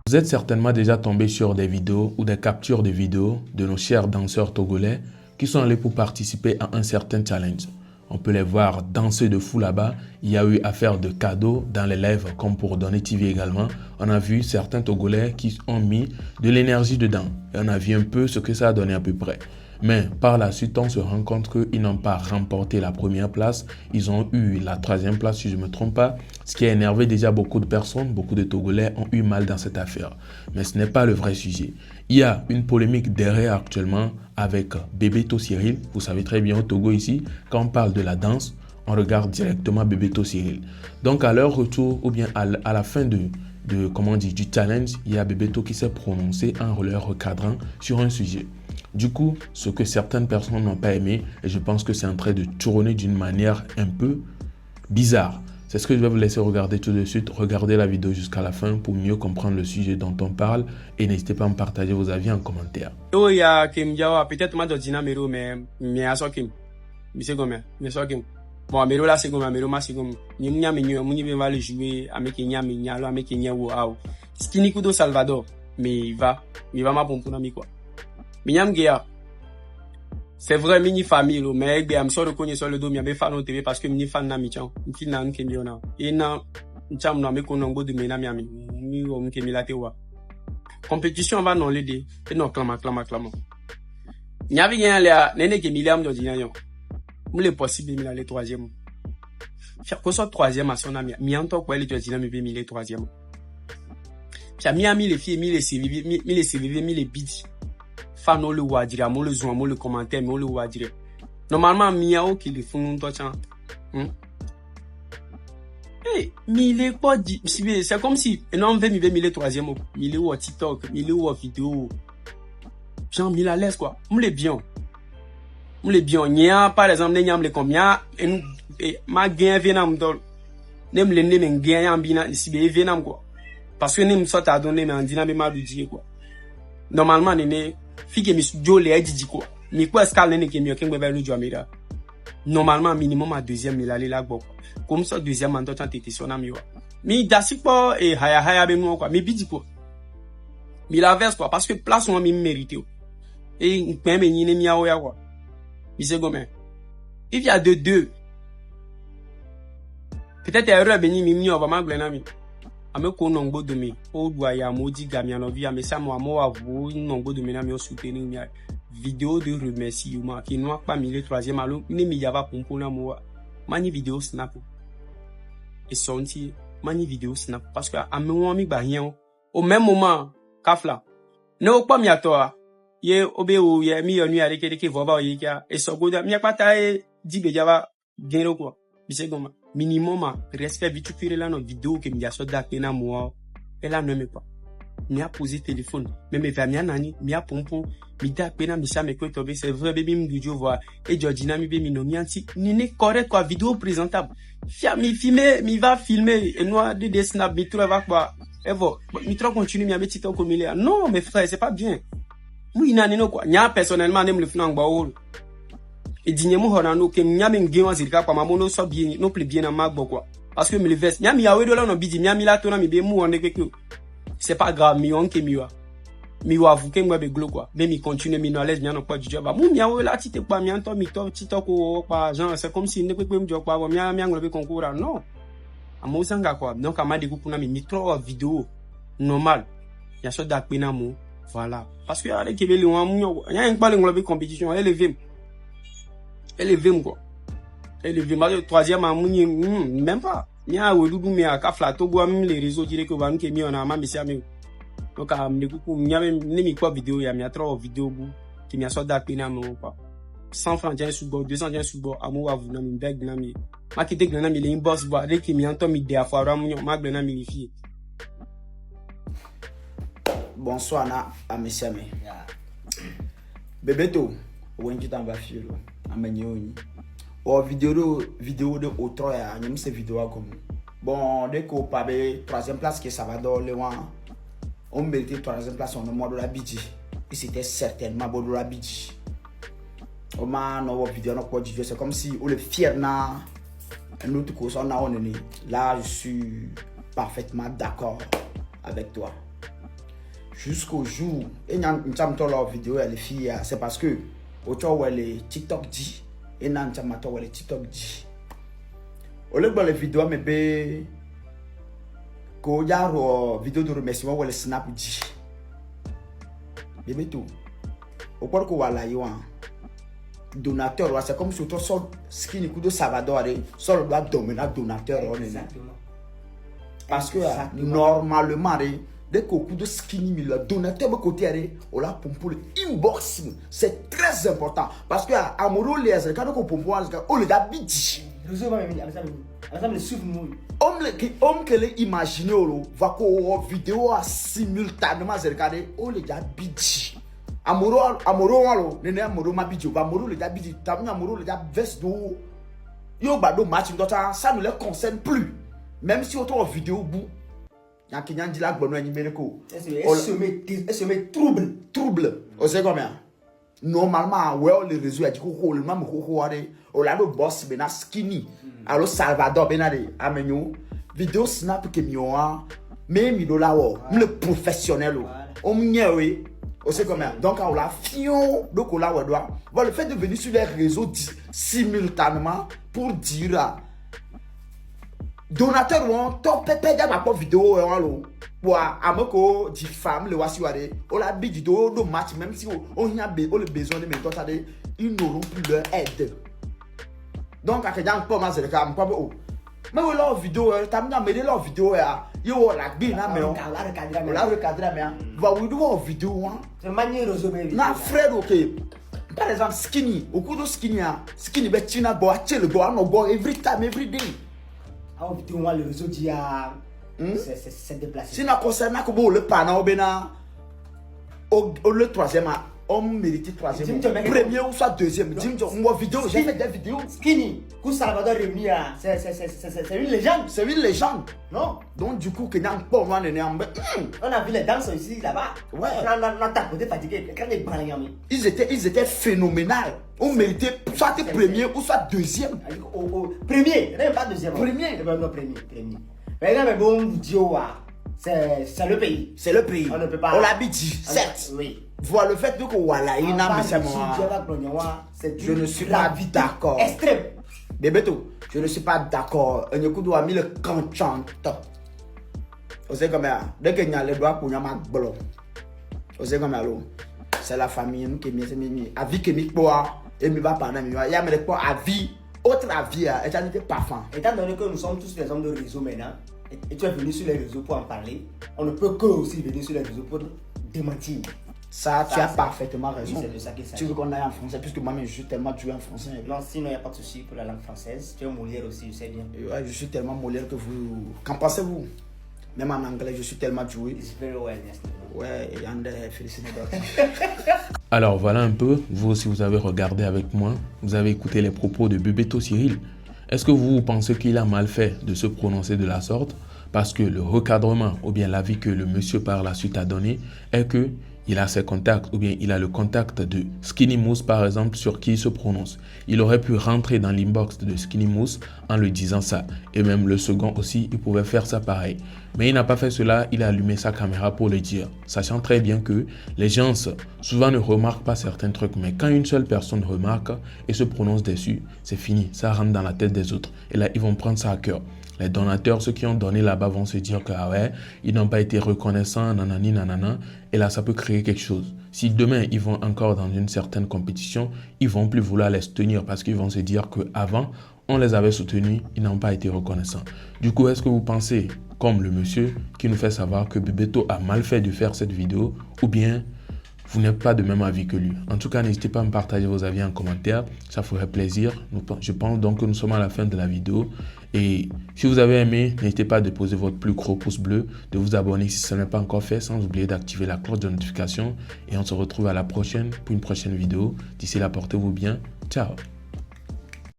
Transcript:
Vous êtes certainement déjà tombé sur des vidéos ou des captures de vidéos de nos chers danseurs togolais qui sont allés pour participer à un certain challenge. On peut les voir danser de fou là-bas. Il y a eu affaire de cadeaux dans les lives comme pour Donner TV également. On a vu certains Togolais qui ont mis de l'énergie dedans. Et on a vu un peu ce que ça a donné à peu près. Mais par la suite, on se rend compte qu'ils n'ont pas remporté la première place. Ils ont eu la troisième place, si je ne me trompe pas. Ce qui a énervé déjà beaucoup de personnes. Beaucoup de Togolais ont eu mal dans cette affaire. Mais ce n'est pas le vrai sujet. Il y a une polémique derrière actuellement avec Bebeto Cyril. Vous savez très bien au Togo ici, quand on parle de la danse, on regarde directement Bebeto Cyril. Donc à leur retour ou bien à la fin du challenge, il y a Bebeto qui s'est prononcé en leur recadrant sur un sujet. Du coup, ce que certaines personnes n'ont pas aimé, et je pense que c'est en train de tourner d'une manière un peu bizarre. C'est ce que je vais vous laisser regarder tout de suite. Regardez la vidéo jusqu'à la fin pour mieux comprendre le sujet dont on parle et n'hésitez pas à me partager vos avis en commentaire. Peut-être moi dina mero mais asokim. Mise gomme, mais sokim. Bon, mero là c'est gomme, mero ma c'est gomme. Ni mnya me nyo, muni va le jouer avec Kenya me nya, avec Kenya wo au. Skini kudo Salvador, mais il va ma pompo na mi quoi. Minyam Gea. C'est vrai, mini famille, mais je suis sûr que sur le dos, je suis fan de TV parce que je suis fan de Michan. Je suis fan de Kemiona. Et na, je suis fan de Menami. Je suis fan de compétition va non l'aider. Et non, clama. Il y avait rien là, n'est-ce que Miliam de Dinayon. Il est possible de aller troisième. Faire que soit troisième à son ami. Mianto quoi, il est dynamique, il est troisième. Puis, Miami, les filles, les CV, les bidis. Fan le wadire, mo le zoom, mo le commentaire, mo le wadire. Normalement, miao qui le font tout ça. Eh, mille pas dit, c'est comme si, non, mille troisième, mille ou TikTok, mille ou vidéo. Genre, mille à l'aise, quoi. M'le bien. Nya, par exemple, n'y a m'le combien, et ma gain venam dol. Nem le nem gain ambina, si bien venam, quoi. Parce que nem soit à donner, mais en dynamique, ma budget, quoi. Normalement, n'est fille mi jo le edji quoi mi quoi escale ne ke mi oken bebe lu jo amira normalement minimum à deuxième il aller là quoi comme ça deuxième en temps t'étais sur ami wa mi dasi quoi et haya be nous quoi mi bidi quoi mi la verse quoi parce que place on mi mérité et même ni ne mi a oya quoi mi c'est gomme il y a de deux peut-être erreur beni mi on va ma glenami ame ko nongbo de mi o doit ya modi gamiano via mais ça moi avo nongbo de mi na mi o soutenir mi vidéo de remerciement qui noa pas mi le troisième alo ni mi yava pompo na mo mani vidéo snap et sonti mani vidéo snap parce que ame won mi gba yen au même moment kafla ne o pa mi atoa ye obe o ye mi yonu ya reke vo ba o ye kia e so goda mi akpata e dibe java genro quoi mi se goma minimum respect vite faire là dans vidéo que m'ia so d'acté na moi elle a nommé pas m'ia posé téléphone même me famia nani m'ia pompo mi d'acté na mi ça me quoi tomber c'est vrai baby m'vidéo voir et Georgina mi be mi no mi anti ni ne correct quoi vidéo présentable fia mi filmer mi va filmer et moi de snap mi trouve quoi et voilà mi trop continue mi a mettre TikTok comme il est non mes frères c'est pas bien oui nani no quoi nya personnellement nem le flan gba o et dignemo honano que nyame ngewa zirika kwa mamono so bien no plus bien na magbo quoi parce que me le veste nyami yawe do la no bidi nyami la to na mi be mu on que c'est pas grave mi on ke mi wa vous que moi be glo quoi mais mi continue mi no l'aise nyano pas du job mu mi yawe la ti te pa mi anto mi to ti to ko pa genre c'est comme si ne pe mi job pa mi ngolo be concours non amo sanga quoi donc ama de coupe na mi trop vidéo normal ya so dak pe na mo voilà parce que avec kebele wan mu ya en parle ngolo be compétition élevé quoi élevé ma troisième amouni même pas nya wedudu me aka flato bo am les réseaux dire que va nous mi on a ma misia me donc am ne kuku nya ne mi quoi vidéo ya mi a trop vidéo bu qui mi a so da pena mo quoi 100 francs tiens sous bord 200 tiens sous bord amu wa vous na mi beg na mi ma ki deg na mi le inbox bo avec qui mi anto mi de afara mu ma gbe na mi fi. Bonsoir à misia me Bebeto wenji tamba filo amenyoni o vidéo de autre ya nyam se vidéo comme bon dès qu'on parle troisième place que ça va dans le on méritait troisième place on mode la bidji et c'était certainement bon la bidji o man no vidéo no quoi c'est comme si on le fier na un autre cause on est là je suis parfaitement d'accord avec toi jusqu'au jour et n'y a leur vidéo les filles c'est parce que autour où les TikTok dit et n'a pas où les TikTok dit au lieu de les vidéos mais be ko y a vidéo de remerciement ou les snap dit bébé tout au point que voilà yo donateur c'est comme si toi sort skin coup de Salvador sort doit dominer donateur Exactement. parce que normalement dès qu'au coup de skinny le donateur de côté on l'a pour inbox c'est très important parce que amoureux les quand on pompe on les a bidi homme que les imaginer va ko vidéo simultanément regarder on les a bidi amoureux walo nene amoureux ma bidi amoureux les a bidi tamu amoureux les a veste do yo bado match d'autant ça ne les concerne plus même si autant vidéo bout y'a qui dit la bonne numéro ko elle se met trouble on sait combien normalement ouais les réseaux a dit ko le même ko are o la do boss bena skinny alors Salvador benade amenyo vidéo snap que mioa mais mi do la wo le professionnel o mnyewe on sait combien donc on la fion donc on la wo doit le fait de venir sur les réseaux simultanément pour dire donateur won to pepe da ma vidéo won lo pour amoko di femme le wasi wade on la bi di do match même si on y a le besoin de maintenant ça ils n'auront plus leur aide donc à quelqu'un pas ma c'est comme pas oh mais leur vidéo t'as mis à leur vidéo yo la bi na mais on la recadrer mais va we do vidéo c'est manière de na frère OK par exemple skinny au coup de skinny be tina bo a le bo no go every time every day ah vidéo moi le réseau dit c'est déplacé si na concernant que bon le pana obena au le troisième homme mérite troisième premier ou soit deuxième moi vidéo j'ai fait des vidéos skinny coup Salvador réuni c'est une légende non donc du coup que n'en pas moi on a vu les danseurs ici là-bas ouais on a tapé fatigué quand les balles ils étaient phénoménal on méritait soit premier ou soit deuxième premier même pas deuxième premier mais là mais bon vidéo c'est le pays on ne peut pas on l'habite certes oui voilà le fait que voilà il n'a je ne suis pas d'accord extrême bébé tout je ne suis pas d'accord un coup doit mis le canchant on sait comme ça dès qu'il y a les doigts pour y a ma blon on sait comme ça c'est la famille nous qui mis à vie qui mis quoi et me va pendant il y a mais quoi à vie autre avis et ça n'était pas fin étant donné que nous sommes tous des hommes de réseau maintenant et tu es venu sur les réseaux pour en parler on ne peut que aussi venir sur les réseaux pour démentir. Ça, tu as parfaitement raison. Oui, c'est de ça qu'il s'agit. Tu veux qu'on aille en français, puisque moi-même je suis tellement doué en français. Non, sinon il n'y a pas de souci pour la langue française. Tu es Molière aussi, je sais bien. Ouais, je suis tellement Molière que vous. Qu'en pensez-vous? Même en anglais, je suis tellement doué. It's very well, yes. Ouais, et André, félicitations. Alors voilà un peu, vous aussi vous avez regardé avec moi, vous avez écouté les propos de Bebeto Cyril. Est-ce que vous pensez qu'il a mal fait de se prononcer de la sorte? Parce que le recadrement ou bien l'avis que le monsieur par la suite a donné est que il a ses contacts ou bien il a le contact de Skinny Mousse par exemple sur qui il se prononce. Il aurait pu rentrer dans l'inbox de Skinny Mousse en lui disant ça. Et même le second aussi, il pouvait faire ça pareil. Mais il n'a pas fait cela, il a allumé sa caméra pour le dire. Sachant très bien que les gens souvent ne remarquent pas certains trucs. Mais quand une seule personne remarque et se prononce dessus, c'est fini. Ça rentre dans la tête des autres. Et là, ils vont prendre ça à cœur. Les donateurs, ceux qui ont donné là-bas vont se dire que ah ouais, ils n'ont pas été reconnaissants, nanani, nanana. Et là, ça peut créer quelque chose. Si demain, ils vont encore dans une certaine compétition, ils vont plus vouloir les soutenir parce qu'ils vont se dire qu'avant, on les avait soutenus, ils n'ont pas été reconnaissants. Du coup, est-ce que vous pensez, comme le monsieur qui nous fait savoir que Bebeto a mal fait de faire cette vidéo ou bien vous n'êtes pas de même avis que lui? En tout cas, n'hésitez pas à me partager vos avis en commentaire. Ça ferait plaisir. Je pense donc que nous sommes à la fin de la vidéo. Et si vous avez aimé, n'hésitez pas à déposer votre plus gros pouce bleu, de vous abonner si ce n'est pas encore fait, sans oublier d'activer la cloche de notification. Et on se retrouve à la prochaine pour une prochaine vidéo. D'ici là, portez-vous bien. Ciao!